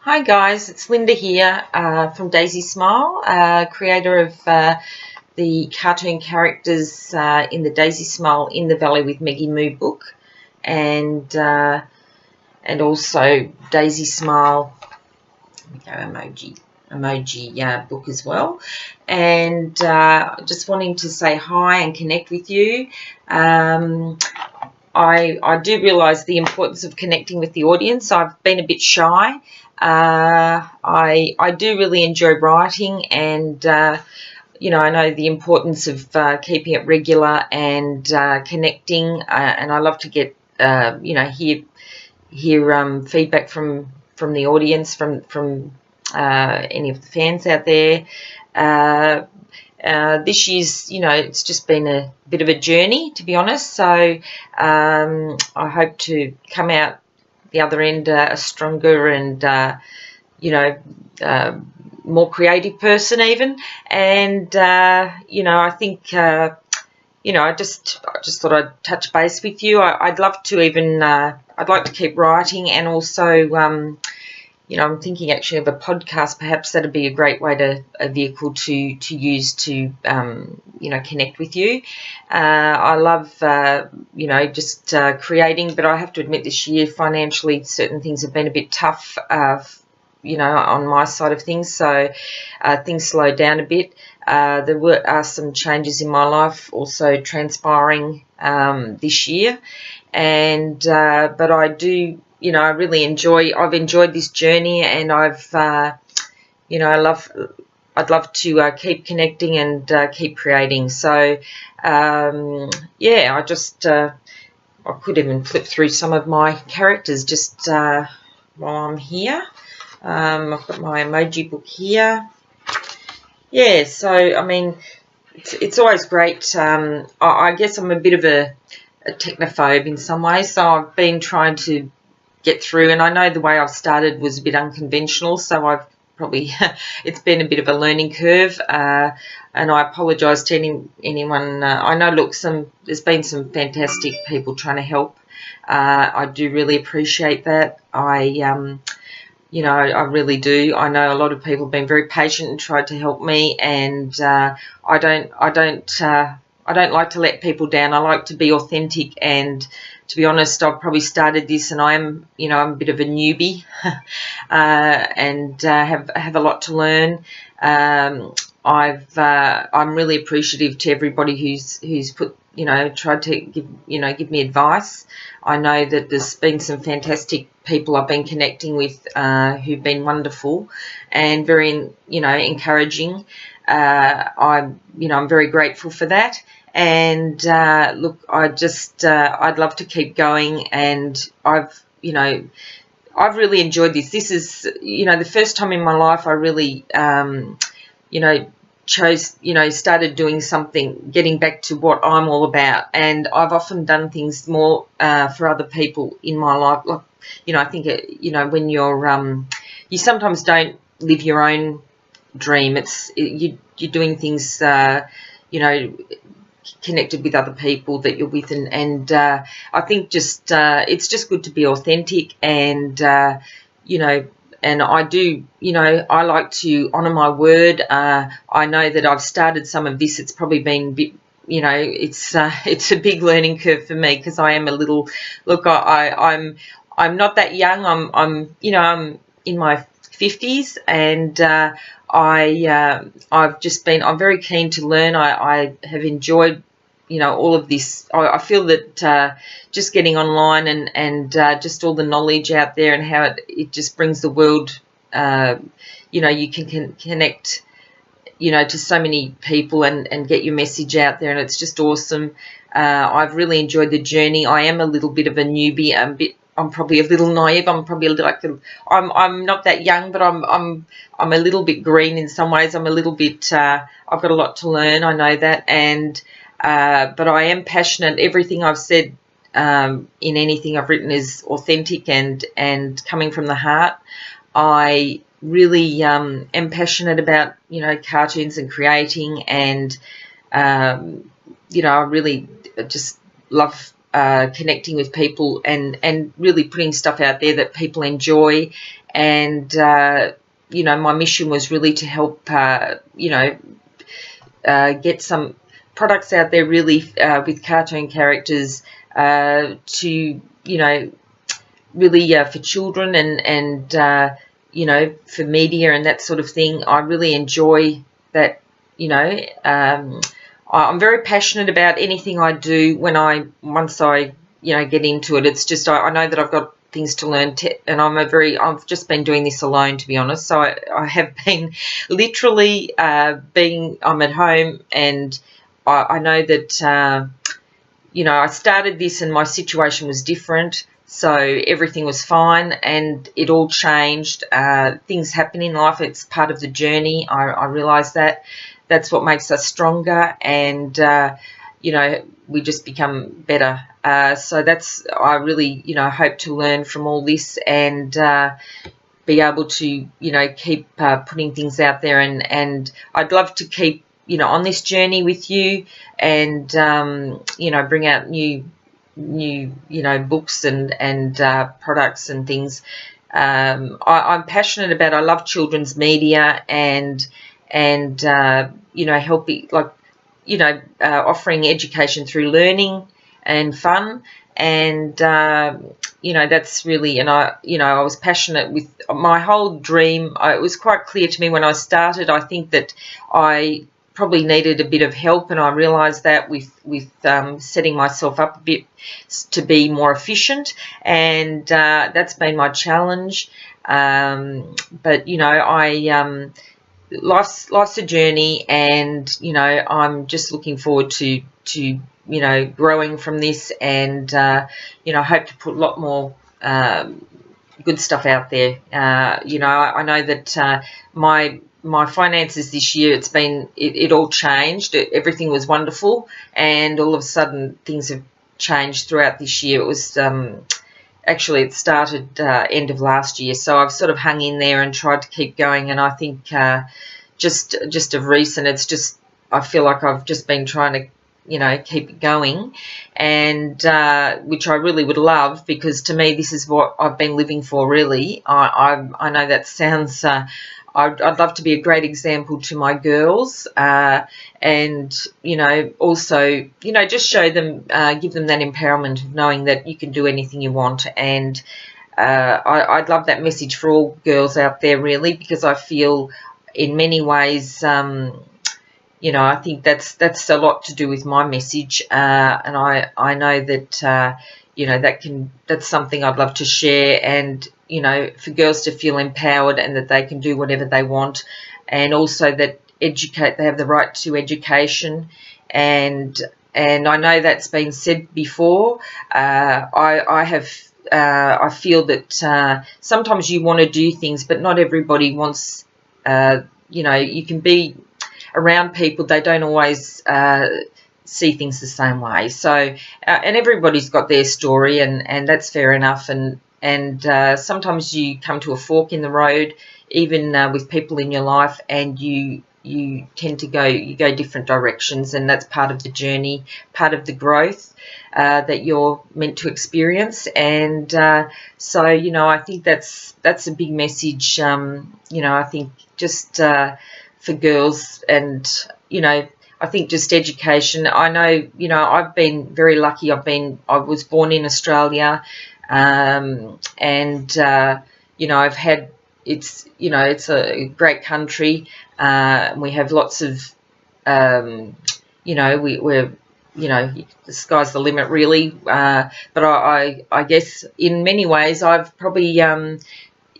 Hi guys, it's Linda here from DaisySmile, creator of the cartoon characters in the DaisySmile In the Valley with Meggie Moo book, and also DaisySmile emoji book as well. And just wanting to say hi and connect with you. I do realise the importance of connecting with the audience. I've been a bit shy. I do really enjoy writing, and you know, I know the importance of keeping it regular and connecting, and I love to get you know, hear feedback from the audience, from any of the fans out there. This year's, you know, it's just been a bit of a journey, to be honest, so I hope to come out the other end a stronger and you know, more creative person even. And you know, I think you know, I just thought I'd touch base with you. I'd love to even I'd like to keep writing, and also you know, I'm thinking actually of a podcast. Perhaps that'd be a great way a vehicle to use to you know, connect with you. I love you know, just creating, but I have to admit this year financially certain things have been a bit tough, you know, on my side of things, so things slowed down a bit. There are some changes in my life also transpiring this year, and but I do, you know, I really I've enjoyed this journey, and I've you know, I'd love to keep connecting and keep creating. So yeah, I could even flip through some of my characters just while I'm here. I've got my emoji book here. Yeah, so I mean, it's always great. I guess I'm a bit of a technophobe in some ways, so I've been trying to get through, and I know the way I've started was a bit unconventional, so I've probably it's been a bit of a learning curve, and I apologise to anyone. I know, look, there's been some fantastic people trying to help. I do really appreciate that. You know, I really do. I know a lot of people have been very patient and tried to help me, and I don't like to let people down. I like to be authentic, and to be honest, I've probably started this, and I'm a bit of a newbie, and have a lot to learn. I'm really appreciative to everybody who's put, you know, tried to give me advice. I know that there's been some fantastic people I've been connecting with who've been wonderful and very, you know, encouraging. I'm very grateful for that. And look, I'd love to keep going, and I've really enjoyed this. This is, you know, the first time in my life I really you know, started doing something, getting back to what I'm all about. And I've often done things more for other people in my life. Like, you know, I think you know, when you're you sometimes don't live your own dream. You're doing things you know, connected with other people that you're with, and I think just it's just good to be authentic, and you know, and I do, you know, I like to honour my word. I know that I've started some of this. It's probably been a bit, you know, it's a big learning curve for me, because I am a little, look, I'm not that young. I'm you know, I'm in my 50s, and I'm very keen to learn. I have enjoyed, you know, all of this. I feel that just getting online and just all the knowledge out there, and how it just brings the world, you know, you can connect, you know, to so many people and get your message out there, and it's just awesome. I've really enjoyed the journey. I am a little bit of a newbie, I'm probably a little naive. I'm probably a little, like, I'm not that young, but I'm a little bit green in some ways. I'm a little bit I've got a lot to learn. I know that, and but I am passionate. Everything I've said in anything I've written is authentic and coming from the heart. I really am passionate about, you know, cartoons and creating, and you know, I really just love connecting with people and really putting stuff out there that people enjoy. And you know, my mission was really to help you know, get some products out there really with cartoon characters to, you know, really for children and you know, for media and that sort of thing. I really enjoy that, you know. I'm very passionate about anything I do once I, you know, get into it. It's just I know that I've got things to learn, and I've just been doing this alone, to be honest. So I have been literally I'm at home, and I know that you know, I started this and my situation was different, so everything was fine, and it all changed. Things happen in life. It's part of the journey. I realise that. That's what makes us stronger, and you know, we just become better. So I really, you know, hope to learn from all this and be able to, you know, keep putting things out there, and I'd love to keep, you know, on this journey with you, and you know, bring out new you know, books and products and things. I'm passionate about. I love children's media and you know, helping, like, you know, offering education through learning and fun, and you know, that's really, and you know, I was passionate with my whole dream. It was quite clear to me when I started. I think that I probably needed a bit of help, and I realised that with setting myself up a bit to be more efficient, and that's been my challenge. But you know, life's a journey, and you know, I'm just looking forward to you know, growing from this, and you know, I hope to put a lot more good stuff out there. You know, I know that my finances this year, it all changed. Everything was wonderful, and all of a sudden things have changed throughout this year. It was actually, it started end of last year, so I've sort of hung in there and tried to keep going, and I think just of recent, it's just, I feel like I've just been trying to, you know, keep it going, and which I really would love, because to me this is what I've been living for, really. I know that sounds I'd love to be a great example to my girls, and you know, also, you know, just show them, give them that empowerment of knowing that you can do anything you want. And I'd love that message for all girls out there, really, because I feel in many ways, you know, I think that's a lot to do with my message, and I know that you know, that's something I'd love to share, and you know, for girls to feel empowered and that they can do whatever they want, and also that they have the right to education, and I know that's been said before. I feel that sometimes you want to do things, but not everybody wants. You know, you can be around people, they don't always see things the same way. So and everybody's got their story, and that's fair enough. And sometimes you come to a fork in the road, even with people in your life, and you tend to go different directions, and that's part of the journey, part of the growth that you're meant to experience. And so, you know, I think that's a big message. You know, I think just for girls, and you know, I think just education. I know, you know, I've been very lucky. I was born in Australia, and you know, I've had, you know, it's a great country. We have lots of, you know, we're, you know, the sky's the limit, really. But I guess in many ways I've probably,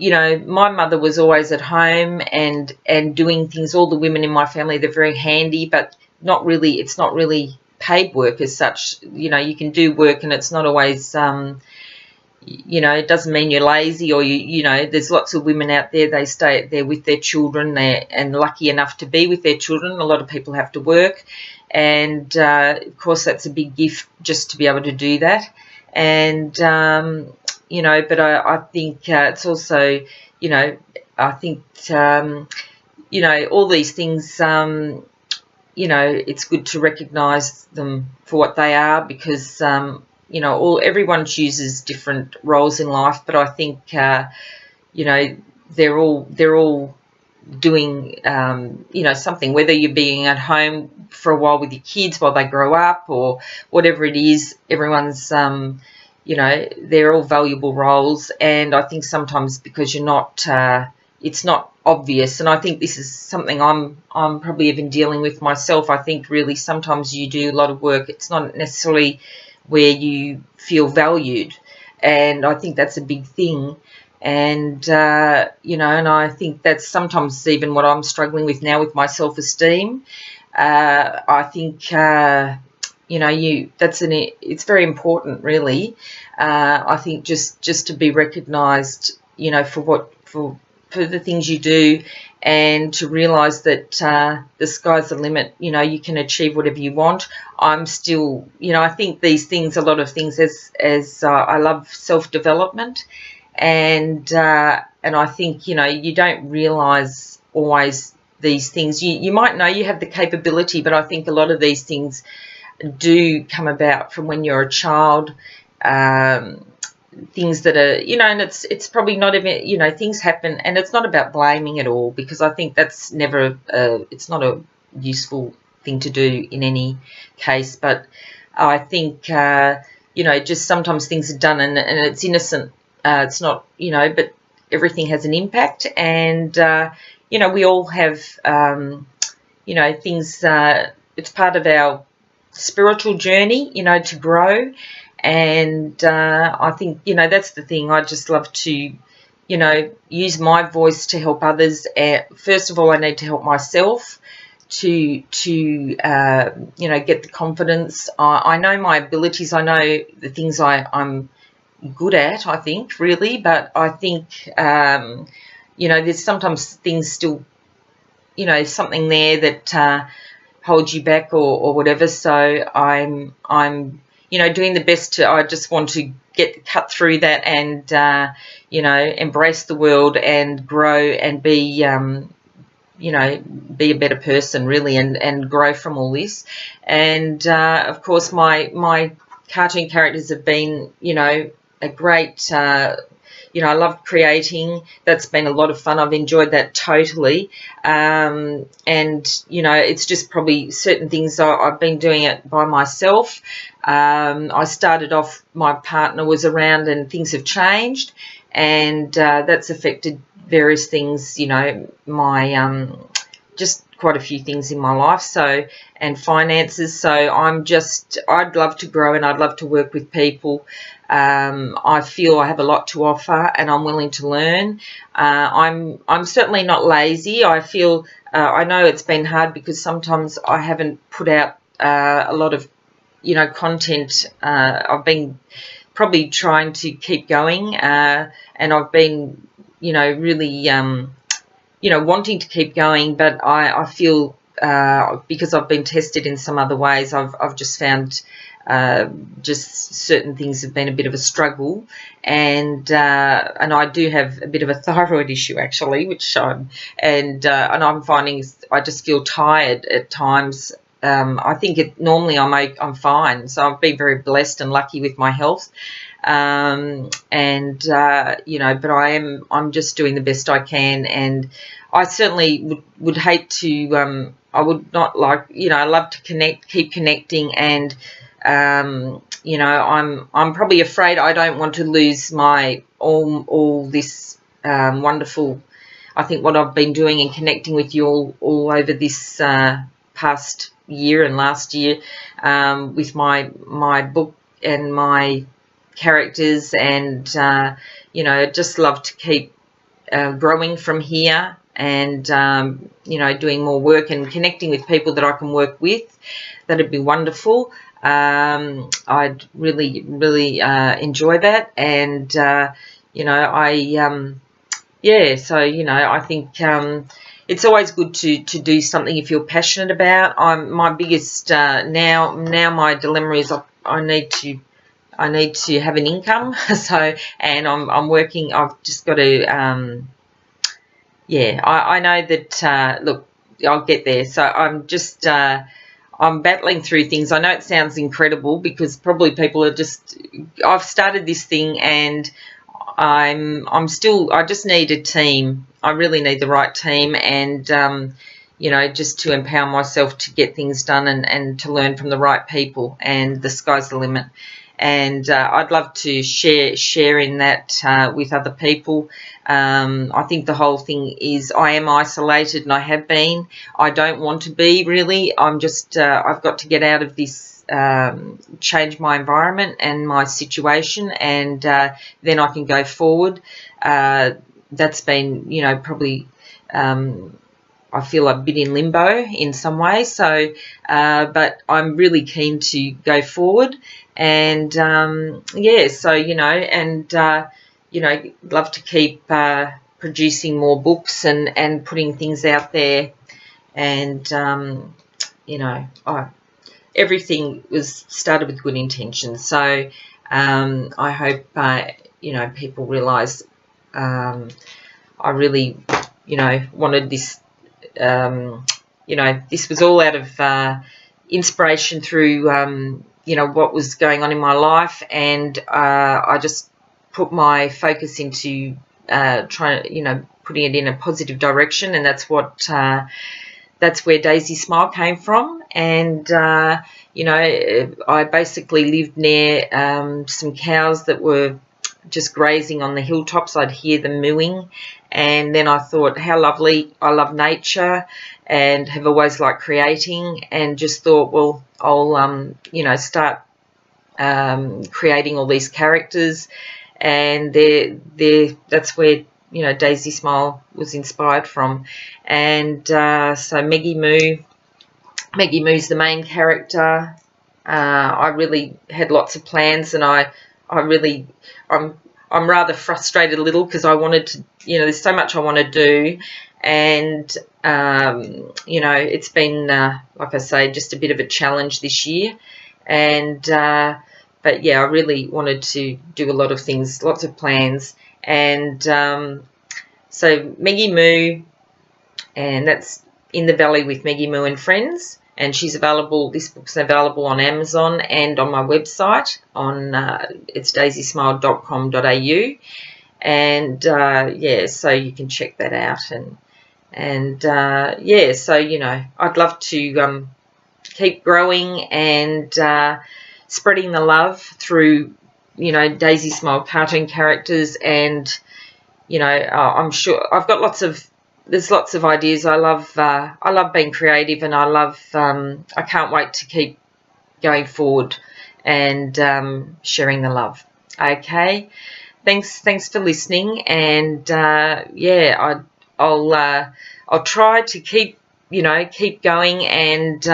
you know, my mother was always at home and doing things. All the women in my family, they're very handy, but not really. It's not really paid work as such. You know, you can do work, and it's not always, you know, it doesn't mean you're lazy, or you know, there's lots of women out there, they stay there with their children, and lucky enough to be with their children. A lot of people have to work, and of course that's a big gift just to be able to do that. And you know, but I think it's also, you know, I think you know, all these things, you know, it's good to recognise them for what they are, because you know, everyone chooses different roles in life, but I think, you know, they're all doing, you know, something, whether you're being at home for a while with your kids while they grow up or whatever it is. Everyone's, you know, they're all valuable roles, and I think sometimes because you're not, it's not obvious, and I think this is something I'm probably even dealing with myself. I think really sometimes you do a lot of work, it's not necessarily where you feel valued, and I think that's a big thing. And you know, and I think that's sometimes even what I'm struggling with now with my self-esteem. I think you know, it's very important, really. I think just to be recognised, you know, for the things you do, and to realise that the sky's the limit. You know, you can achieve whatever you want. I'm still, you know, I think these things, a lot of things, as I love self-development, and I think, you know, you don't realise always these things. You might know you have the capability, but I think a lot of these things do come about from when you're a child. Things that are, you know, and it's probably not even, you know, things happen, and it's not about blaming at all, because I think that's never, it's not a useful thing to do in any case. But I think, you know, just sometimes things are done and it's innocent. It's not, you know, but everything has an impact, and, you know, we all have, you know, things, it's part of our spiritual journey, you know, to grow. And I think, you know, that's the thing. I just love to, you know, use my voice to help others. First of all, I need to help myself to you know, get the confidence. I know my abilities. I know the things I'm good at, I think, really. But I think, you know, there's sometimes things still, you know, something there that holds you back or whatever. So I'm you know, doing the best to, I just want to cut through that and, you know, embrace the world and grow and be, you know, be a better person, really, and grow from all this. And, of course, my cartoon characters have been, you know, a great, you know, I love creating. That's been a lot of fun. I've enjoyed that totally. And, you know, it's just probably certain things I've been doing it by myself. I started off, my partner was around, and things have changed, and that's affected various things, you know, my just quite a few things in my life, so, and finances. So I'd love to grow, and I'd love to work with people. I feel I have a lot to offer, and I'm willing to learn. I'm certainly not lazy. I feel I know it's been hard because sometimes I haven't put out a lot of, you know, content. I've been probably trying to keep going, and I've been, you know, really, you know, wanting to keep going, but I feel because I've been tested in some other ways, I've just found just certain things have been a bit of a struggle, and I do have a bit of a thyroid issue, actually, which and I'm finding I just feel tired at times. I think normally I'm fine, so I've been very blessed and lucky with my health, and you know, but I'm just doing the best I can, and I certainly would hate to. I would not like, you know, I love to keep connecting, and you know, I'm probably afraid I don't want to lose my all this wonderful. I think what I've been doing and connecting with you all over this past year and last year, with my book and my characters, and you know, just love to keep growing from here, and you know, doing more work and connecting with people that I can work with. That'd be wonderful. I'd really enjoy that, and you know, yeah, so, you know, I think it's always good to do something if you're passionate about. My biggest now my dilemma is I need to have an income. So, and I'm working. I've just got to yeah. I know that look, I'll get there. So I'm just I'm battling through things. I know it sounds incredible because probably people are just, I've started this thing and I just need a team. I really need the right team, and you know, just to empower myself to get things done and to learn from the right people, and the sky's the limit. And I'd love to share in that with other people. I think the whole thing is I am isolated, and I have been. I don't want to be, really. I'm just, I've got to get out of this, change my environment and my situation, and then I can go forward. That's been, you know, probably, I feel I've been in limbo in some ways. So, but I'm really keen to go forward. And yeah, so, you know, and you know, love to keep producing more books and putting things out there. And you know, everything was started with good intentions. So I hope you know, people realise I really, you know, wanted this. You know, this was all out of inspiration through you know, what was going on in my life, and I just put my focus into trying, you know, putting it in a positive direction, and that's what that's where DaisySmile came from. And you know, I basically lived near some cows that were just grazing on the hilltops. I'd hear them mooing, and then I thought, how lovely. I love nature and have always liked creating, and just thought, well, I'll you know, start creating all these characters. And that's where, you know, DaisySmile was inspired from. And so Maggie Moo's the main character. I really had lots of plans, and I'm rather frustrated a little because I wanted to, you know, there's so much I want to do, and you know, it's been like I say, just a bit of a challenge this year. And but yeah, I really wanted to do a lot of things, lots of plans. And so Maggie Moo, and that's In the Valley with Maggie Moo and Friends. And she's available, this book's available on Amazon and on my website on it's daisysmile.com.au. And yeah, so you can check that out. And yeah, so, you know, I'd love to keep growing and spreading the love through, you know, DaisySmile cartoon characters. And, you know, I'm sure I've got there's lots of ideas. I love being creative, and I can't wait to keep going forward and sharing the love. Okay, thanks for listening. And yeah, I'll try to keep going. And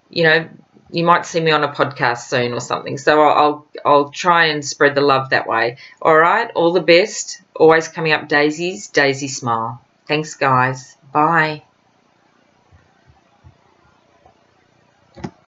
you know, you might see me on a podcast soon or something. So I'll try and spread the love that way. All right, all the best. Always coming up daisies, DaisySmile. Thanks, guys. Bye.